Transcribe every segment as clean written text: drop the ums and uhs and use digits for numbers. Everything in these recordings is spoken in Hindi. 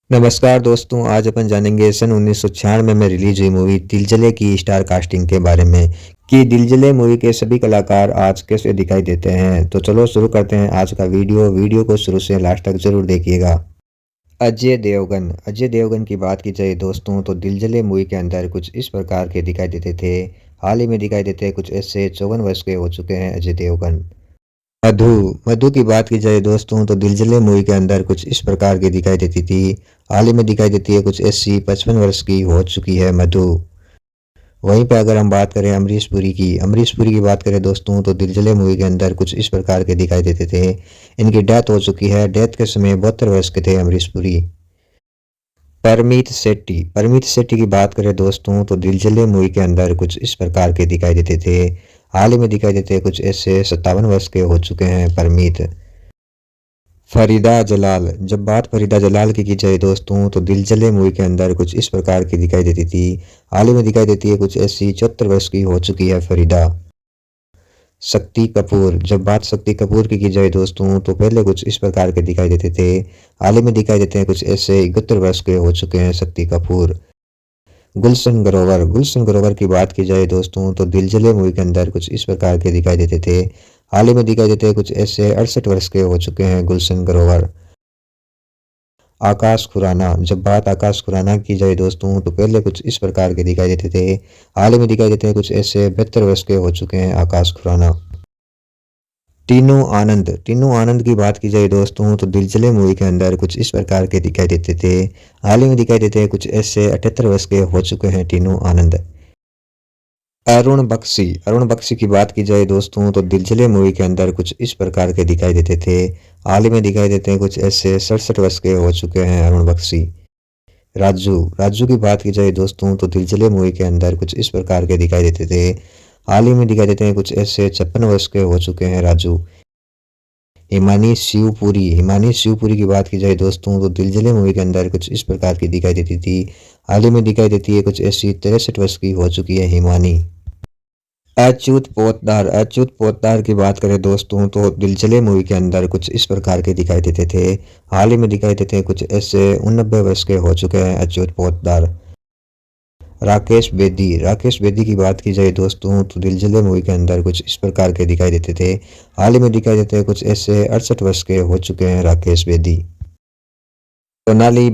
नमस्कार दोस्तों, आज अपन जानेंगे सन 1996 में रिलीज हुई मूवी दिलजले की स्टार कास्टिंग के बारे में कि दिलजले मूवी के सभी कलाकार आज कैसे दिखाई देते हैं। तो चलो शुरू करते हैं आज का वीडियो को शुरू से लास्ट तक जरूर देखिएगा। अजय देवगन की बात की जाए दोस्तों तो दिलजले मूवी के अंदर कुछ इस प्रकार के दिखाई देते थे। हाल ही में दिखाई देते हैं कुछ ऐसे 54 वर्ष के हो चुके हैं अजय देवगन। मधु मधु की बात की जाए दोस्तों तो दिलजले मूवी के अंदर कुछ इस प्रकार की दिखाई देती थी। हाल ही में दिखाई देती है कुछ ऐसी 55 वर्ष की हो चुकी है मधु। वहीं पे अगर हम बात करें अमरीश पुरी की बात करें दोस्तों तो दिलजले मूवी के अंदर कुछ इस प्रकार के दिखाई देते थे। इनकी डेथ हो चुकी है। डेथ के समय 72 वर्ष के थे अमरीश पुरी। परमीत शेट्टी की बात करें दोस्तों तो दिलजले मूवी के अंदर कुछ इस प्रकार के दिखाई देते थे। हाल ही में दिखाई देते हैं कुछ ऐसे 57 वर्ष के हो चुके हैं परमीत। फरीदा जलाल की जाए दोस्तों तो दिलजले मूवी के अंदर कुछ इस प्रकार की दिखाई देती थी। हाल ही में दिखाई देती है कुछ ऐसी 74 वर्ष की हो चुकी है फरीदा। शक्ति कपूर की जाए दोस्तों तो पहले कुछ इस प्रकार के दिखाई देते थे। हाल ही में दिखाई देते हैं कुछ ऐसे 71 वर्ष के हो चुके हैं शक्ति कपूर। गुलशन ग्रोवर की बात की जाए दोस्तों तो दिलजले मूवी के अंदर कुछ इस प्रकार के दिखाई देते थे। हाल ही में दिखाई देते हैं कुछ ऐसे 68 वर्ष के हो चुके हैं गुलशन ग्रोवर। आकाश खुराना की जाए दोस्तों तो पहले कुछ इस प्रकार के दिखाई देते थे। हाल ही में दिखाई देते हैं कुछ ऐसे 72 वर्ष के हो चुके हैं आकाश खुराना। टीनू आनंद की बात की जाए दोस्तों तो दिलजले मूवी के अंदर कुछ इस प्रकार के दिखाई देते थे। हाल ही में दिखाई देते हैं कुछ ऐसे 78 वर्ष के हो चुके हैं टीनू आनंद। अरुण बख्शी की बात की जाए दोस्तों तो दिलजले मूवी के अंदर कुछ इस प्रकार के दिखाई देते थे। हाल ही में दिखाई देते हैं कुछ ऐसे 67 वर्ष के हो चुके हैं अरुण बख्शी। राजू की बात की जाए दोस्तों तो दिलजले मूवी के अंदर कुछ इस प्रकार के दिखाई देते थे। हाल ही में दिखाई देते हैं कुछ ऐसे 56 वर्ष के हो चुके हैं राजू। हिमानी शिवपुरी की बात की जाए दोस्तों तो दिलजले मूवी के अंदर कुछ इस प्रकार की दिखाई देती थी। हाल ही में दिखाई देती है कुछ ऐसी 63 वर्ष की हो चुकी है हिमानी। अच्युत पोद्दार की बात करें दोस्तों तो दिलजले मूवी के अंदर कुछ इस प्रकार के दिखाई देते थे। हाल ही में दिखाई देते हैं कुछ ऐसे 89 वर्ष के हो चुके हैं अच्युत पोद्दार। राकेश बेदी की बात की जाए दोस्तों तो दिलजले मूवी के अंदर कुछ इस प्रकार के दिखाई देते थे। हाल ही में दिखाई देते हैं कुछ ऐसे 68 वर्ष के हो चुके हैं राकेश बेदी। सोनाली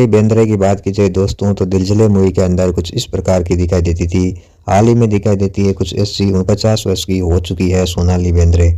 बेंद्रे की बात की जाए दोस्तों तो दिलजले मूवी के अंदर कुछ इस प्रकार की दिखाई देती थी। हाल ही में दिखाई देती है कुछ ऐसी 49 वर्ष की हो चुकी है सोनाली बेंद्रे।